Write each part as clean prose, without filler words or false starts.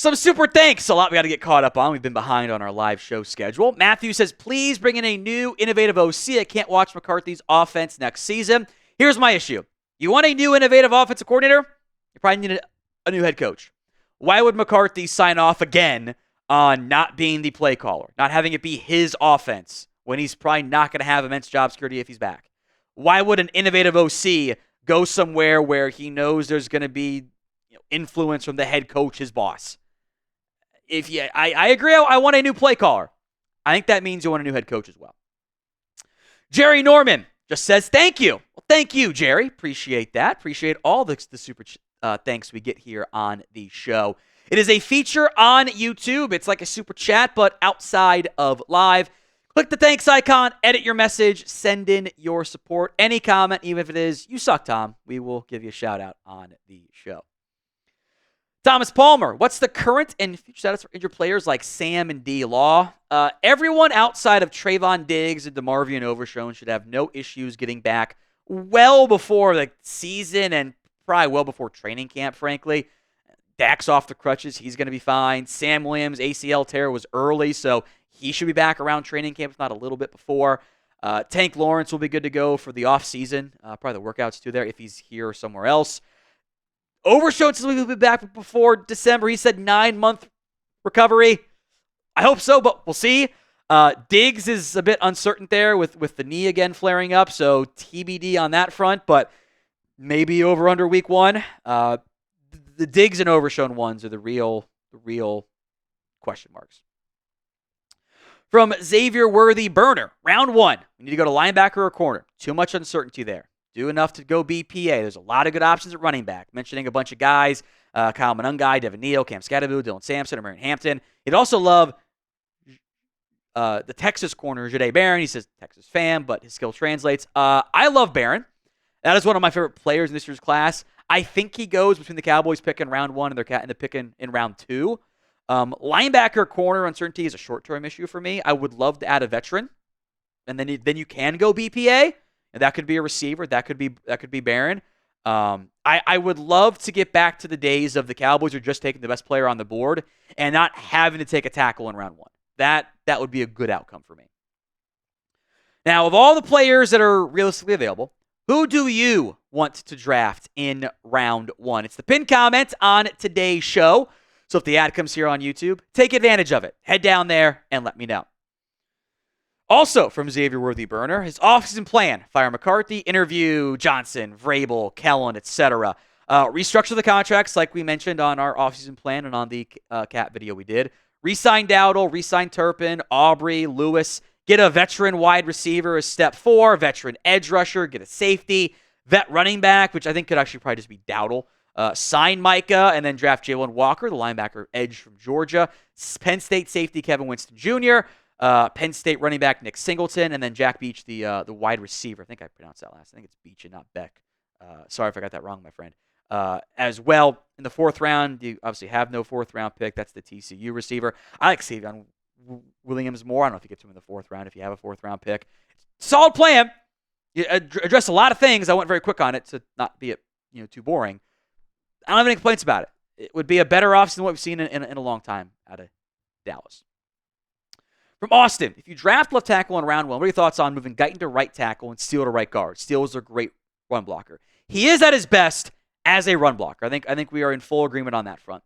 Some super thanks. A lot we got to get caught up on. We've been behind on our live show schedule. Matthew says, please bring in a new, innovative OC. I can't watch McCarthy's offense next season. Here's my issue. You want a new, innovative offensive coordinator? You probably need a new head coach. Why would McCarthy sign off again on not being the play caller, not having it be his offense when he's probably not going to have immense job security if he's back? Why would an innovative OC go somewhere where he knows there's going to be influence from the head coach, his boss? I agree. I want a new play caller. I think that means you want a new head coach as well. Jerry Norman just says, thank you. Well, thank you, Jerry. Appreciate that. Appreciate all the super thanks we get here on the show. It is a feature on YouTube. It's like a super chat, but outside of live. Click the thanks icon, edit your message, send in your support. Any comment, even if it is, you suck, Tom, we will give you a shout out on the show. Thomas Palmer, what's the current and future status for injured players like Sam and D. Law? Everyone outside of Trayvon Diggs and DeMarvion Overshown should have no issues getting back well before the season and probably well before training camp, frankly. Dak's off the crutches. He's going to be fine. Sam Williams' ACL tear was early, so he should be back around training camp, if not a little bit before. Tank Lawrence will be good to go for the offseason. Probably the workouts too there if he's here or somewhere else. Overshown says we'll be back before December. He said 9-month recovery. I hope so, but we'll see. Diggs is a bit uncertain there with the knee again flaring up, so TBD on that front, but maybe over under week 1. The Diggs and Overshown ones are the real question marks. From Xavier Worthy Burner, round 1. We need to go to linebacker or corner. Too much uncertainty there. Do enough to go BPA. There's a lot of good options at running back. Mentioning a bunch of guys, Kyle Monungai, Devin Neal, Cam Scatteroo, Dylan Sampson, and Marion Hampton. He'd also love the Texas corner, Jahdae Barron. He says Texas fan, but his skill translates. I love Barron. That is one of my favorite players in this year's class. I think he goes between the Cowboys pick in round 1 and the pick in round 2. Linebacker corner uncertainty is a short-term issue for me. I would love to add a veteran, and then you can go BPA. And that could be a receiver. That could be Barron. I would love to get back to the days of the Cowboys who are just taking the best player on the board and not having to take a tackle in round 1. That would be a good outcome for me. Now, of all the players that are realistically available, who do you want to draft in round 1? It's the pinned comment on today's show. So if the ad comes here on YouTube, take advantage of it. Head down there and let me know. Also from Xavier Worthy Burner, his offseason plan: fire McCarthy, interview Johnson, Vrabel, Kellen, etc. Restructure the contracts like we mentioned on our offseason plan and on the Cat video we did. Resign Dowdle, resign Turpin, Aubrey, Lewis. Get a veteran wide receiver as step 4, veteran edge rusher, get a safety, vet running back, which I think could actually probably just be Dowdle. Sign Micah and then draft Jalen Walker, the linebacker edge from Georgia. Penn State safety Kevin Winston Jr., Penn State running back Nick Singleton, and then Jack Beach, the wide receiver. I think I pronounced that last. I think it's Beach and not Beck. Sorry if I got that wrong, my friend. As well, in the 4th round, you obviously have no 4th round pick. That's the TCU receiver. I like Savion Williams more. I don't know if you get to him in the 4th round if you have a 4th round pick. Solid plan. You address a lot of things. I went very quick on it to not be too boring. I don't have any complaints about it. It would be a better offseason than what we've seen in a long time out of Dallas. From Austin, if you draft left tackle in round 1, what are your thoughts on moving Guyton to right tackle and Steele to right guard? Steele was a great run blocker. He is at his best as a run blocker. I think we are in full agreement on that front.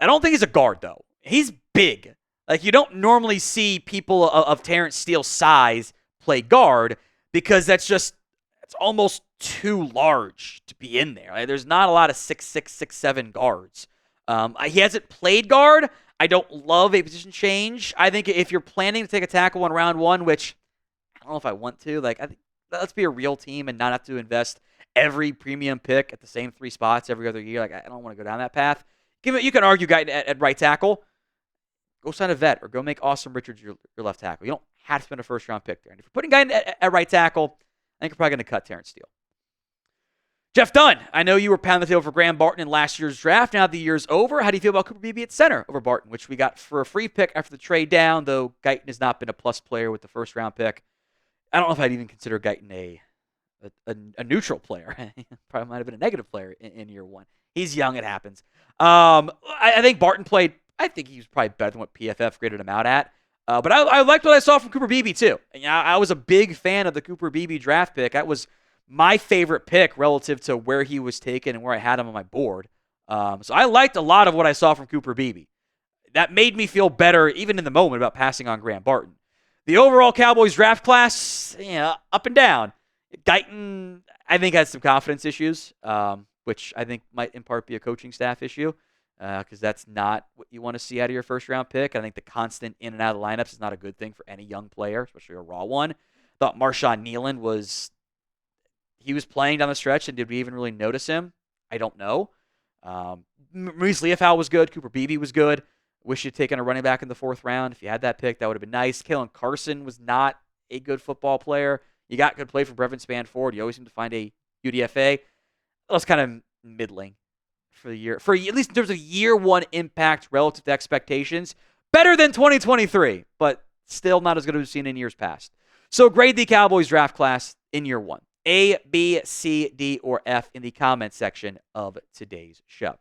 I don't think he's a guard, though. He's big. Like, you don't normally see people of Terence Steele's size play guard because that's almost too large to be in there. Like, there's not a lot of 6'6", 6'7" guards. He hasn't played guard. I don't love a position change. I think if you're planning to take a tackle in round 1, which I don't know if I want to, I think let's be a real team and not have to invest every premium pick at the same 3 spots every other year. I don't want to go down that path. You can argue Guyton at right tackle. Go sign a vet or go make Austin Richards your left tackle. You don't have to spend a 1st-round pick there. And if you're putting Guyton at right tackle, I think you're probably going to cut Terence Steele. Jeff Dunn, I know you were pounding the table for Graham Barton in last year's draft. Now the year's over. How do you feel about Cooper Beebe at center over Barton, which we got for a free pick after the trade down, though Guyton has not been a plus player with the 1st-round pick. I don't know if I'd even consider Guyton a neutral player. Probably might have been a negative player in year 1. He's young. It happens. I think Barton played I think he was probably better than what PFF graded him out at. But I liked what I saw from Cooper Beebe, too. And, I was a big fan of the Cooper Beebe draft pick. That was my favorite pick relative to where he was taken and where I had him on my board. So I liked a lot of what I saw from Cooper Beebe. That made me feel better, even in the moment, about passing on Graham Barton. The overall Cowboys draft class, up and down. Guyton, I think, has some confidence issues, which I think might in part be a coaching staff issue. Because that's not what you want to see out of your first-round pick. I think the constant in and out of the lineups is not a good thing for any young player, especially a raw one. Thought Marshawn Nealon was playing down the stretch, and did we even really notice him? I don't know. Maurice Leafau was good. Cooper Beebe was good. Wish you'd taken a running back in the 4th round. If you had that pick, that would have been nice. Kellen Carson was not a good football player. You got good play from Brevin Spanford. You always seem to find a UDFA. That was kind of middling for the year, at least in terms of year one impact relative to expectations. Better than 2023, but still not as good as we've seen in years past. So grade the Cowboys draft class in year one. A, B, C, D, or F in the comments section of today's show.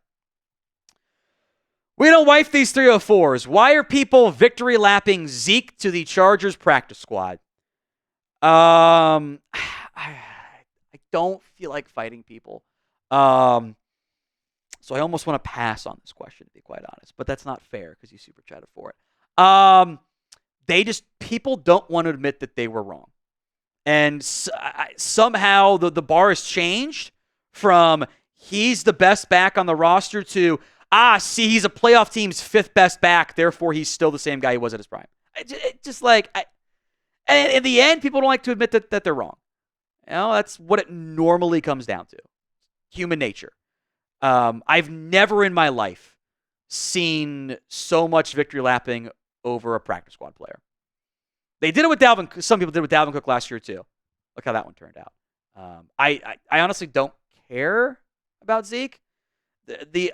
We don't wife these 304s. Why are people victory lapping Zeke to the Chargers practice squad? I don't feel like fighting people. So I almost want to pass on this question, to be quite honest. But that's not fair because you super chatted for it. People don't want to admit that they were wrong. And somehow the bar has changed from he's the best back on the roster to, he's a playoff team's 5th best back, therefore he's still the same guy he was at his prime. And in the end, people don't like to admit that they're wrong. That's what it normally comes down to. Human nature. I've never in my life seen so much victory lapping over a practice squad player. They did it with Dalvin. Some people did it with Dalvin Cook last year too. Look how that one turned out. I honestly don't care about Zeke.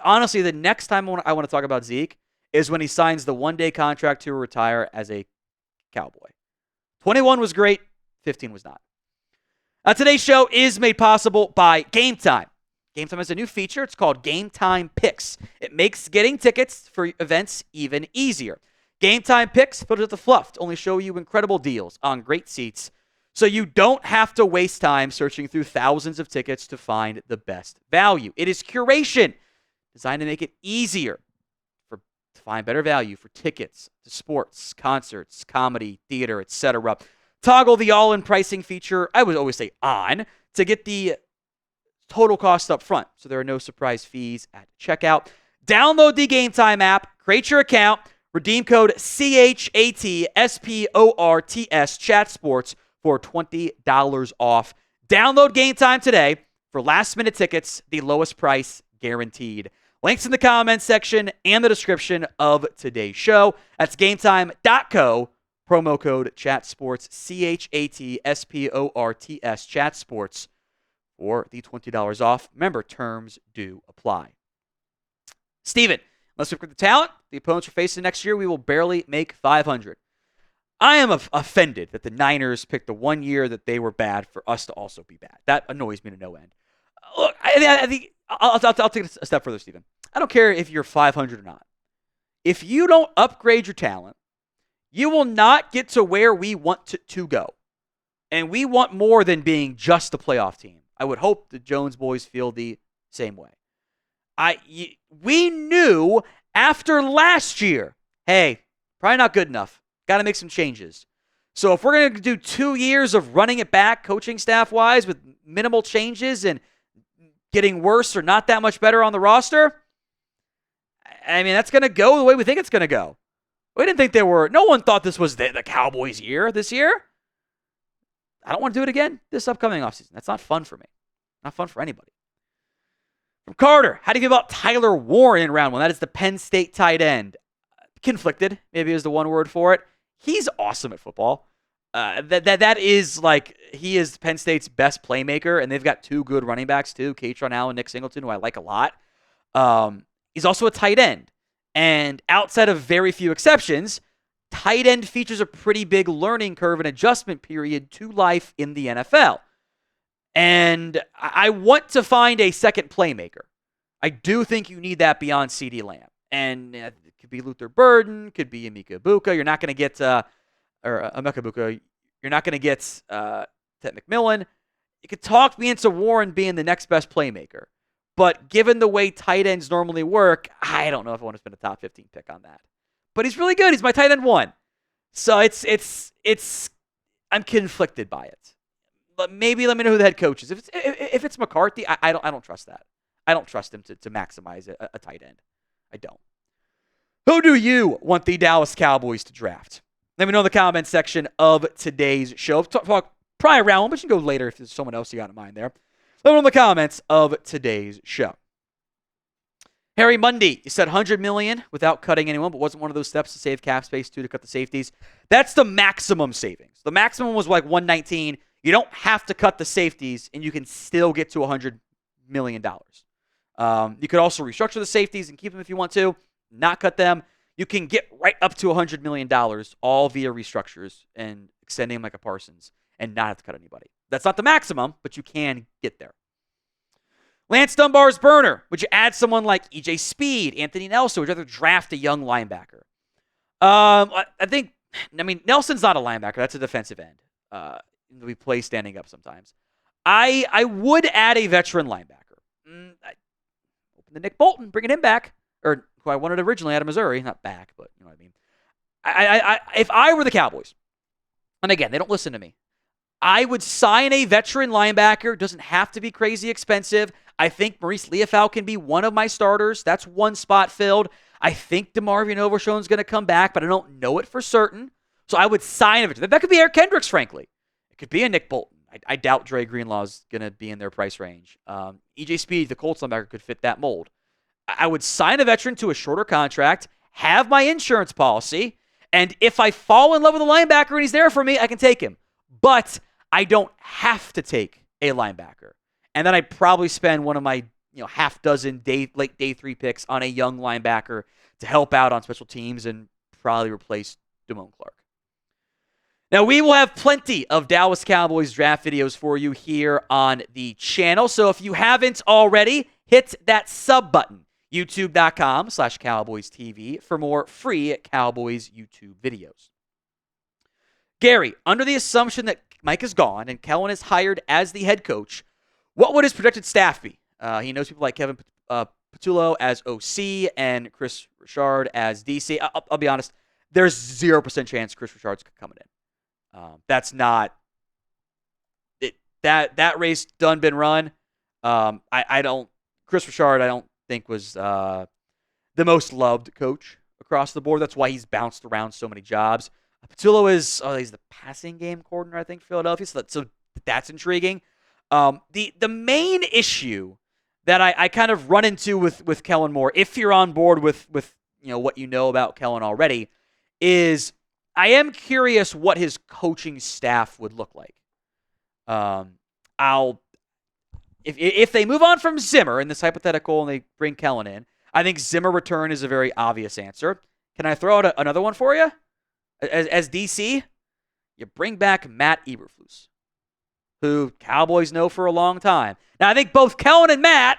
Honestly, the next time I want to talk about Zeke is when he signs the 1-day contract to retire as a Cowboy. 21 was great. 15 was not. Today's show is made possible by Game Time. Game Time has a new feature. It's called Game Time Picks. It makes getting tickets for events even easier. Game Time Picks filters the fluff to only show you incredible deals on great seats, so you don't have to waste time searching through thousands of tickets to find the best value. It is curation designed to make it easier to find better value for tickets to sports, concerts, comedy, theater, etc. Toggle the all-in pricing feature, I would always say on, to get the total cost up front, so there are no surprise fees at checkout. Download the Game Time app, create your account, redeem code CHATSPORTS ChatSports for $20 off. Download Game Time today for last-minute tickets, the lowest price guaranteed. Links in the comments section and the description of today's show. That's GameTime.co, promo code ChatSports, CHATSPORTS ChatSports for the $20 off. Remember, terms do apply. Steven, unless we pick the talent the opponents are facing next year, we will barely make 500. I am offended that the Niners picked the 1 year that they were bad for us to also be bad. That annoys me to no end. Look, I think I'll take it a step further, Steven. I don't care if you're 500 or not. If you don't upgrade your talent, you will not get to where we want to go. And we want more than being just a playoff team. I would hope the Jones boys feel the same way. We knew after last year, hey, probably not good enough. Got to make some changes. So if we're going to do 2 years of running it back coaching staff-wise with minimal changes and getting worse or not that much better on the roster, I mean, that's going to go the way we think it's going to go. We didn't think no one thought this was the Cowboys' year this year. I don't want to do it again this upcoming offseason. That's not fun for me. Not fun for anybody. From Carter, how do you feel about Tyler Warren in round one? That is the Penn State tight end. Conflicted, maybe is the one word for it. He's awesome at football. That is like, he is Penn State's best playmaker, and they've got 2 good running backs too, Catron Allen and Nick Singleton, who I like a lot. He's also a tight end. And outside of very few exceptions, tight end features a pretty big learning curve and adjustment period to life in the NFL. And I want to find a second playmaker. I do think you need that beyond CeeDee Lamb. And it could be Luther Burden, could be Emeka Ibuka. You're not going to get, or Emeka Ibuka. You're not going to get Ted McMillan. You could talk me into Warren being the next best playmaker. But given the way tight ends normally work, I don't know if I want to spend a top 15 pick on that. But he's really good. He's my tight end 1. So it's I'm conflicted by it. But maybe let me know who the head coach is. If it's McCarthy, I don't trust that. I don't trust him to maximize a tight end. I don't. Who do you want the Dallas Cowboys to draft? Let me know in the comments section of today's show. Talk probably around one, but you can go later if there's someone else you got in mind there. Let me know in the comments of today's show. Harry Mundy, you said $100 million without cutting anyone, but wasn't one of those steps to save cap space too to cut the safeties. That's the maximum savings. The maximum was like $119. You don't have to cut the safeties, and you can still get to $100 million. You could also restructure the safeties and keep them if you want to, not cut them. You can get right up to $100 million, all via restructures and extending like a Parsons and not have to cut anybody. That's not the maximum, but you can get there. Lance Dunbar's burner. Would you add someone like EJ Speed, Anthony Nelson? Would you rather draft a young linebacker? Nelson's not a linebacker. That's a defensive end. We play standing up sometimes. I would add a veteran linebacker. Open the Nick Bolton, bringing him back. Or who I wanted originally out of Missouri. Not back, but you know what I mean. If I were the Cowboys, and again, they don't listen to me, I would sign a veteran linebacker. Doesn't have to be crazy expensive. I think Maurice Leofau can be one of my starters. That's one spot filled. I think DeMarvion Overshown's going to come back, but I don't know it for certain. So I would sign a veteran. That could be Eric Kendricks, frankly. It could be a Nick Bolton. I doubt Dre Greenlaw's going to be in their price range. EJ Speed, the Colts linebacker, could fit that mold. I would sign a veteran to a shorter contract, have my insurance policy, and if I fall in love with a linebacker and he's there for me, I can take him. But I don't have to take a linebacker. And then I'd probably spend one of my half dozen late day 3 picks on a young linebacker to help out on special teams and probably replace Damone Clark. Now, we will have plenty of Dallas Cowboys draft videos for you here on the channel. So if you haven't already, hit that sub button, youtube.com/Cowboys TV for more free Cowboys YouTube videos. Gary, under the assumption that Mike is gone and Kellen is hired as the head coach, what would his projected staff be? He knows people like Kevin Patullo as OC and Chris Richard as DC. I'll be honest, there's 0% chance Chris Richard's coming in. That's not it. That race been run. Chris Richard, I don't think was the most loved coach across the board. That's why he's bounced around so many jobs. Patullo he's the passing game coordinator, I think, for Philadelphia. So that's intriguing. The main issue that I kind of run into with Kellen Moore, if you're on board with what you know about Kellen already, is I am curious what his coaching staff would look like. If they move on from Zimmer in this hypothetical and they bring Kellen in, I think Zimmer return is a very obvious answer. Can I throw out another one for you? As DC, you bring back Matt Eberflus, who Cowboys know for a long time. Now, I think both Kellen and Matt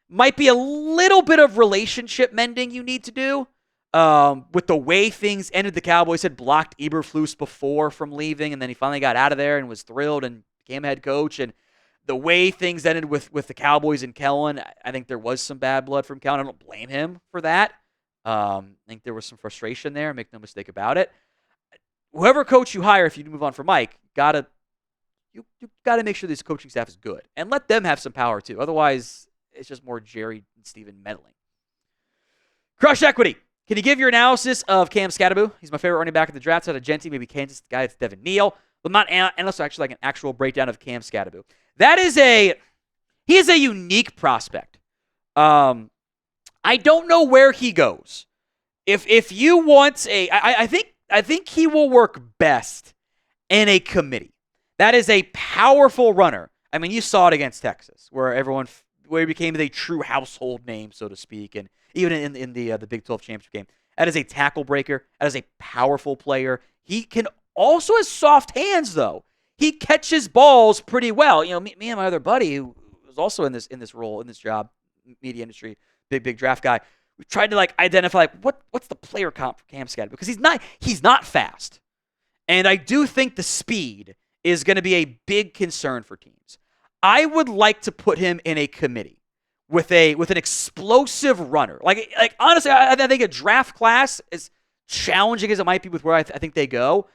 might be a little bit of relationship mending you need to do. With the way things ended, the Cowboys had blocked Eberflus before from leaving, and then he finally got out of there and was thrilled and became head coach. And the way things ended with the Cowboys and Kellen, I think there was some bad blood from Kellen. I don't blame him for that. I think there was some frustration there. Make no mistake about it. Whoever coach you hire, if you move on from Mike, you gotta make sure this coaching staff is good and let them have some power too. Otherwise, it's just more Jerry and Steven meddling. Crush Equity. Can you give your analysis of Cam Skattebo? He's my favorite running back in the draft. Out of Genty, maybe Kansas guy. It's Devin Neal, but not unless actually like an actual breakdown of Cam Skattebo. He is a unique prospect. I don't know where he goes. If you want I think he will work best in a committee. That is a powerful runner. I mean, you saw it against Texas, where he became a true household name, so to speak, and even in the Big 12 championship game. That is a tackle breaker. That is a powerful player. He can also has soft hands, though. He catches balls pretty well. Me and my other buddy, who was also in this role, in this job, media industry, big draft guy, we've tried to like identify like what's the player comp for Cam Scott, because he's not fast. And I do think the speed is going to be a big concern for teams. I would like to put him in a committee with an explosive runner. Like honestly, I think a draft class, as challenging as it might be with where I think they go,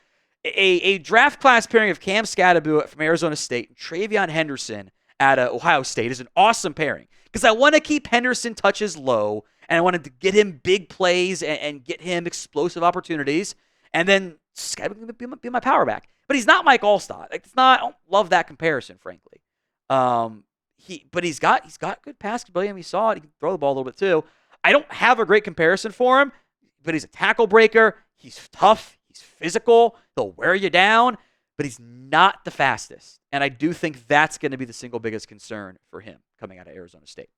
a draft class pairing of Cam Scatterbutt from Arizona State and Travion Henderson at Ohio State is an awesome pairing, because I want to keep Henderson touches low, and I wanted to get him big plays and get him explosive opportunities, and then Scatterbutt be my power back. But he's not Mike Allstott. Like, I don't love that comparison, frankly. But he's got good pass ability. We saw it. He can throw the ball a little bit too. I don't have a great comparison for him, but he's a tackle breaker. He's tough. He's physical. He'll wear you down, but he's not the fastest. And I do think that's going to be the single biggest concern for him coming out of Arizona State.